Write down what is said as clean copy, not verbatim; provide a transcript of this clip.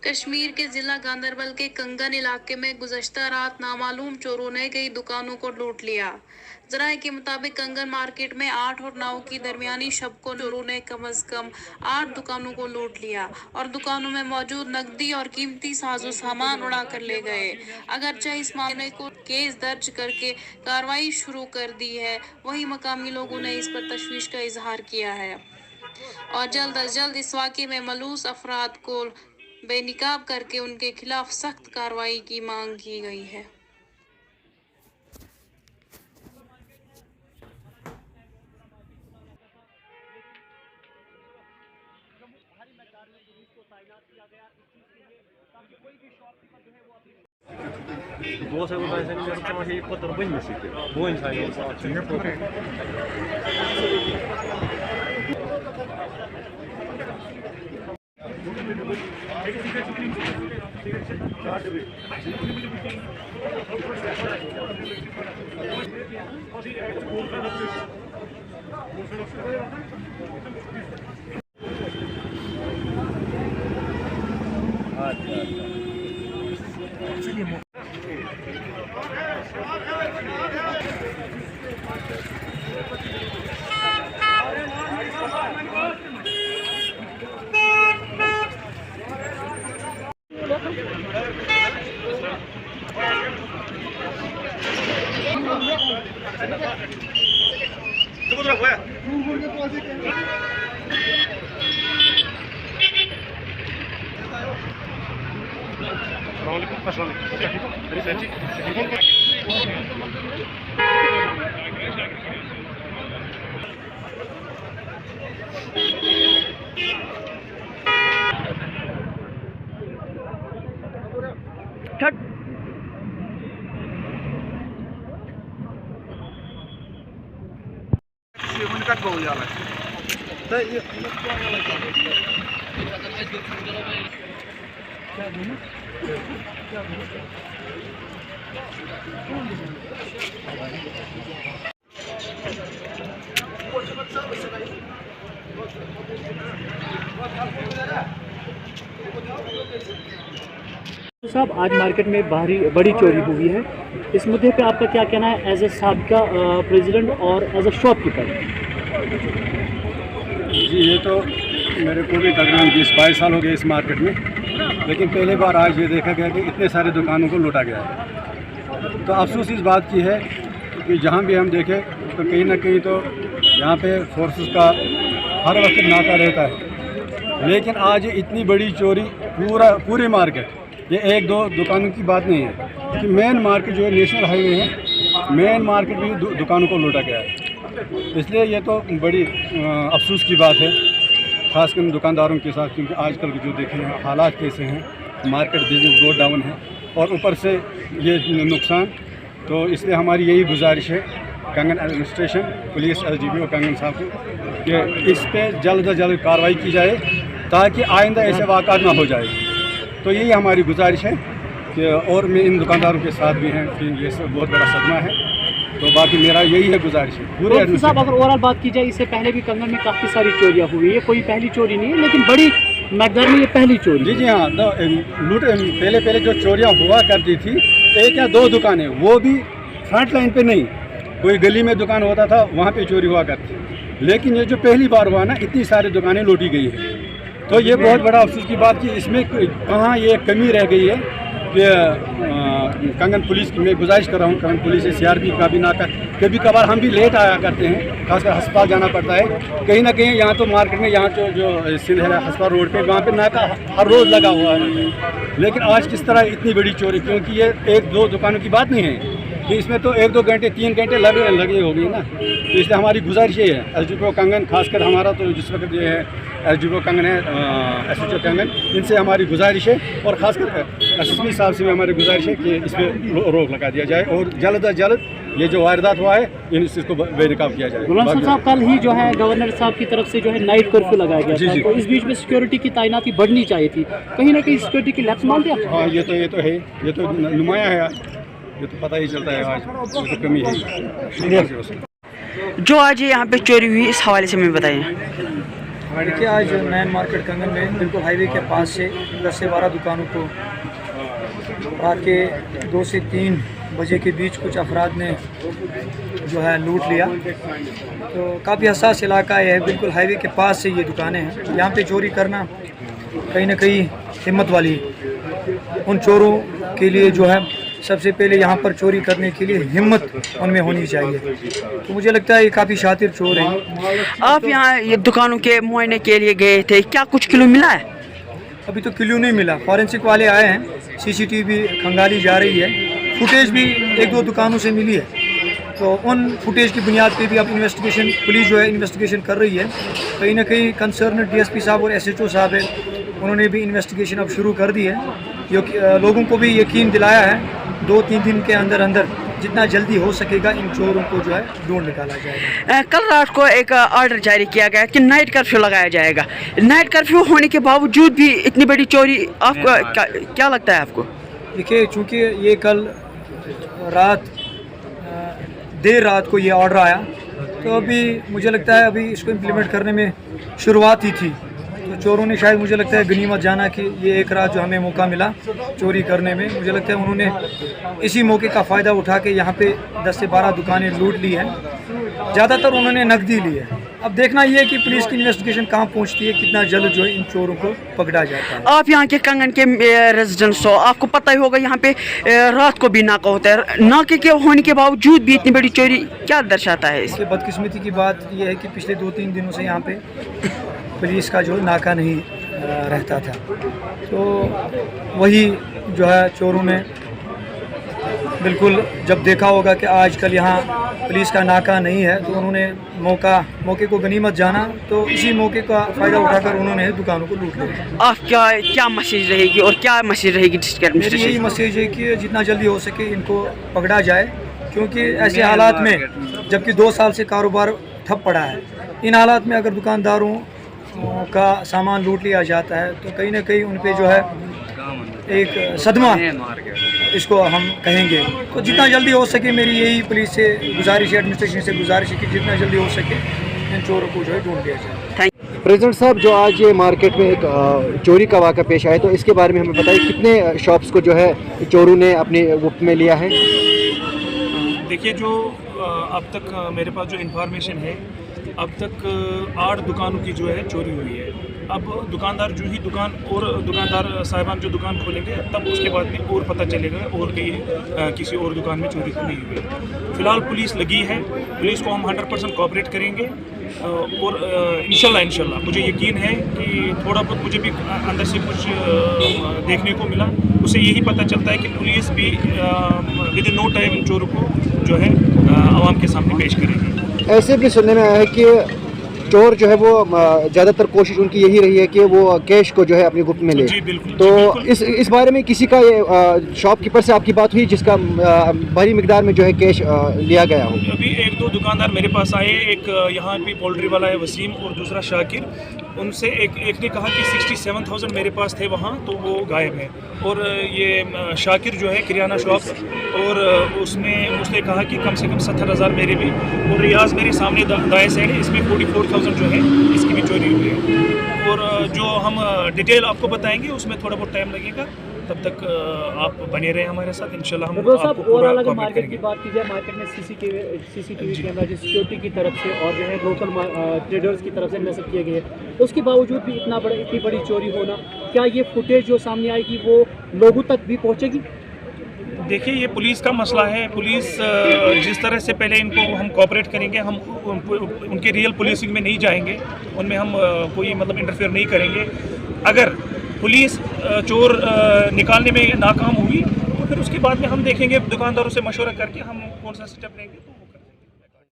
कश्मीर के जिला गांदरबल के कंगन इलाके में गुज़श्ता रात नामालूम चोरों ने कई दुकानों को लूट लिया। जराये के मुताबिक कंगन मार्केट में 8 और 9 की दरमियानी शब को चोरों ने कम से कम 8 दुकानों को लूट लिया और दुकानों में मौजूद नकदी और कीमती साजो सामान उड़ा कर ले गए। अगरचे इस मामले को केस दर्ज करके कार्रवाई शुरू कर दी है, वहीं मकामी लोगों ने इस पर तशवीश का इजहार किया है और जल्द अज जल्द इस वाक़े में मलूस अफराद को बेनकाब करके उनके खिलाफ सख्त कार्रवाई की मांग की गई है। साहब, आज मार्केट में बड़ी चोरी हुई है। इस मुद्दे पे आपका क्या कहना है एज ए साबिका प्रेसिडेंट और एज ए शॉपकीपर? जी, ये तो मेरे को भी तकरीबन 20-22 साल हो गए इस मार्केट में, लेकिन पहली बार आज ये देखा गया कि इतने सारे दुकानों को लूटा गया है। तो अफसोस इस बात की है कि जहाँ भी हम देखें तो कहीं ना कहीं तो यहाँ पे फोर्सेस का हर वक्त नाका रहता है, लेकिन आज इतनी बड़ी चोरी पूरी मार्केट, ये एक दो दुकानों की बात नहीं है कि मेन मार्केट जो है नेशनल हाईवे है, मेन मार्केट भी दुकानों को लूटा गया है। इसलिए ये तो बड़ी अफसोस की बात है, ख़ासकर दुकानदारों के साथ, क्योंकि आजकल जो देखें हालात कैसे हैं, मार्केट बिजनेस बहुत डाउन है और ऊपर से ये नुकसान। तो इसलिए हमारी यही गुजारिश है कंगन एडमिनिस्ट्रेशन, पुलिस, SDPO कंगन साहब को कि इस पर जल्द से जल्द कार्रवाई की जाए ताकि आइंदा ऐसे वाक़ात ना हो जाए। तो यही हमारी गुजारिश है कि और मैं इन दुकानदारों के साथ भी हैं कि ये सब बहुत बड़ा सदमा है। तो बाकी मेरा यही है गुजारिश है पूरे साहब। अगर ओवरऑल बात की जाए, इससे पहले भी कंगन में काफ़ी सारी चोरियाँ हुई है, कोई पहली चोरी नहीं है, लेकिन बड़ी मकदार में ये पहली चोरी। जी हाँ, तो लूट पहले जो चोरियाँ हुआ करती थी, 1 या 2 दुकानें, वो भी फ्रंट लाइन पे नहीं, कोई गली में दुकान होता था वहाँ पे चोरी हुआ करती। लेकिन ये जो पहली बार हुआ ना, इतनी सारी दुकानें लूटी गई है, तो ये बहुत बड़ा अफसोस की बात कि इसमें कहाँ ये कमी रह गई है कि कंगन पुलिस की मैं गुजारिश कर रहा हूँ, कंगन पुलिस से CRP का भी नाका, कभी कभार हम भी लेट आया करते हैं, खासकर अस्पताल जाना पड़ता है। कहीं ना कहीं यहाँ तो मार्केट में यहाँ जो सिंध है अस्पताल रोड पे, वहाँ पे नाका हर रोज़ लगा हुआ है। लेकिन आज किस तरह इतनी बड़ी चोरी, क्योंकि ये 1-2 दुकानों की बात नहीं है कि इसमें तो 1-2 घंटे 3 घंटे लगे होगी ना। तो इसलिए हमारी गुजारिश ये है SDPO कंगन, खासकर हमारा तो जिस वक्त ये है SDPO कंगन है, SHO कंगन, इनसे हमारी गुजारिश है और ख़ासकर SSP साहब से भी हमारी गुजारिश है कि इस पर रोक लगा दिया जाए और जल्द अज जल्द ये जो वारदात हुआ है इसको बेनकाब किया जाए। गुलाम साहब, कल ही जो है गवर्नर साहब की तरफ से जो है नाइट कर्फ्यू लगाया गया था, तो इस बीच में सिक्योरिटी की तैनाती बढ़नी चाहिए थी, कहीं ना कहीं सिक्योरिटी की लैप्स मानते हैं? हाँ, ये तो है, ये तो नुमाया है, ये तो पता ही चलता है आज ये तो कमी है। जो आज यहाँ पे चोरी हुई, इस हवाले से हमें बताइए। देखिए, आज नैन मार्केट कंगन में बिल्कुल हाईवे के पास से 10 से 12 दुकानों को रात के 2 से 3 बजे के बीच कुछ अफराद ने जो है लूट लिया। तो काफ़ी हसास इलाका है, बिल्कुल हाईवे के पास से ये दुकानें हैं। यहाँ पे चोरी करना कहीं ना कहीं हिम्मत वाली उन चोरों के लिए जो है, सबसे पहले यहाँ पर चोरी करने के लिए हिम्मत उनमें होनी चाहिए। तो मुझे लगता है ये काफ़ी शातिर चोर हैं। आप यहाँ ये दुकानों के मुआयने के लिए गए थे, क्या कुछ क्लू मिला है? अभी तो क्लू नहीं मिला। फॉरेंसिक वाले आए हैं, सीसीटीवी खंगाली जा रही है, फुटेज भी 1-2 दुकानों से मिली है। तो उन फुटेज की बुनियाद पे भी अब इन्वेस्टिगेशन, पुलिस जो है इन्वेस्टिगेशन कर रही है। कहीं ना कहीं कंसर्न डीएसपी साहब और एसएचओ साहब है, उन्होंने भी इन्वेस्टिगेशन अब शुरू कर दी है। लोगों को भी यकीन दिलाया है 2-3 दिन के अंदर अंदर जितना जल्दी हो सकेगा इन चोरों को जो है ढूंढ निकाला जाएगा। कल रात को एक ऑर्डर जारी किया गया कि नाइट कर्फ्यू लगाया जाएगा। नाइट कर्फ्यू होने के बावजूद भी इतनी बड़ी चोरी, आपको क्या लगता है आपको? देखिए, चूँकि ये कल रात देर रात को ये ऑर्डर आया, तो अभी मुझे लगता है अभी इसको इम्प्लीमेंट करने में शुरुआत ही थी। तो चोरों ने शायद, मुझे लगता है, गनीमत जाना कि ये एक रात जो हमें मौका मिला चोरी करने में, मुझे लगता है उन्होंने इसी मौके का फ़ायदा उठा के यहाँ पे 10 से 12 दुकानें लूट ली हैं। ज़्यादातर उन्होंने नकदी ली है। अब देखना ये है कि पुलिस की इन्वेस्टिगेशन कहाँ पहुँचती है, कितना जल्द जो है इन चोरों को पकड़ा जाता है। आप यहाँ के कंगन के रेजिडेंट्स हो, आपको पता ही होगा यहाँ पे रात को भी नाका होता है। नाके के होने के बावजूद भी इतनी बड़ी चोरी क्या दर्शाता है? इसकी बदकिस्मती की बात यह है कि पिछले 2-3 दिनों से यहाँ पे पुलिस का जो नाका नहीं रहता था। तो वही जो है चोरों ने बिल्कुल जब देखा होगा कि आजकल यहाँ पुलिस का नाका नहीं है, तो उन्होंने मौके को गनीमत जाना, तो इसी मौके का फ़ायदा उठाकर उन्होंने दुकानों को लूट लिया। आप क्या मैसेज रहेगी और क्या मैसेज रहेगी डिस्ट्रिक्ट एडमिनिस्ट्रेशन? यही मैसेज है कि जितना जल्दी हो सके इनको पकड़ा जाए, क्योंकि ऐसे हालात में, जबकि 2 साल से कारोबार ठप पड़ा है, इन हालात में अगर दुकानदारों का सामान लूट लिया जाता है तो कहीं ना कहीं उन पे जो है एक सदमा इसको हम कहेंगे। तो जितना जल्दी हो सके मेरी यही पुलिस से गुजारिश है, एडमिनिस्ट्रेशन से गुजारिश है कि जितना जल्दी हो सके इन चोरों को जो है ढूंढ लिया जाए। प्रेसिडेंट साहब, जो आज ये मार्केट में एक चोरी का वाक़ा पेश आया, तो इसके बारे में हमें बताइए, कितने शॉप्स को जो है चोरों ने अपने गुप्त में लिया है? देखिए, जो अब तक मेरे पास जो इन्फॉर्मेशन है, अब तक 8 दुकानों की जो है चोरी हुई है। अब दुकानदार जो ही दुकानदार साहिबान जो दुकान खोलेंगे, तब उसके बाद में और पता चलेगा और कहीं किसी और दुकान में चोरी तो नहीं हुई। फ़िलहाल पुलिस लगी है, पुलिस को हम 100% कोऑपरेट करेंगे और इंशाल्लाह मुझे यकीन है कि थोड़ा बहुत मुझे भी अंदर से कुछ देखने को मिला, उससे यही पता चलता है कि पुलिस भी विद इन नो टाइम इन चोरों को जो है आवाम के सामने पेश करेगी। ऐसे भी सुनने में आया है कि चोर जो है वो ज़्यादातर कोशिश उनकी यही रही है कि वो कैश को जो है अपने गुप्त में ले। जी बिल्कुल। तो जी बिल्कुल। इस बारे में किसी का ये शॉपकीपर से आपकी बात हुई जिसका भारी मिकदार में जो है कैश लिया गया हो? अभी 1-2 दुकानदार मेरे पास आए, एक यहाँ पे पोल्ट्री वाला है वसीम और दूसरा शाकिर। उनसे एक ने कहा कि 67,000 मेरे पास थे वहाँ, तो वो गायब है। और ये शाकिर जो है किराना शॉप, और उसने कहा कि कम से कम 70,000 मेरे भी, और रियाज मेरे सामने दाएं साइड है, इसमें 44,000 जो है इसकी भी चोरी हुई है। और जो हम डिटेल आपको बताएंगे उसमें थोड़ा बहुत टाइम लगेगा, तब तक आप बने रहे हमारे साथ, इंशाल्लाह हम आपको पूरा कोऑपरेट करेंगे। बात की जाए मार्केट में सीसीटीवी कैमरा जो सिक्योरिटी की तरफ से और जो है लोकल ट्रेडर्स की तरफ से नस्ब किए गए, तो उसके बावजूद भी इतनी बड़ी चोरी होना, क्या ये फुटेज जो सामने आएगी वो लोगों तक भी पहुँचेगी? देखिए, ये पुलिस का मसला है। पुलिस जिस तरह से पहले इनको हम कोऑपरेट करेंगे, हम उनके रियल पुलिसिंग में नहीं जाएंगे, उनमें हम कोई मतलब इंटरफेयर नहीं करेंगे। अगर पुलिस चोर निकालने में नाकाम हुई तो फिर उसके बाद में हम देखेंगे, दुकानदारों से मशवरा करके हम कौन सा स्टेप लेंगे।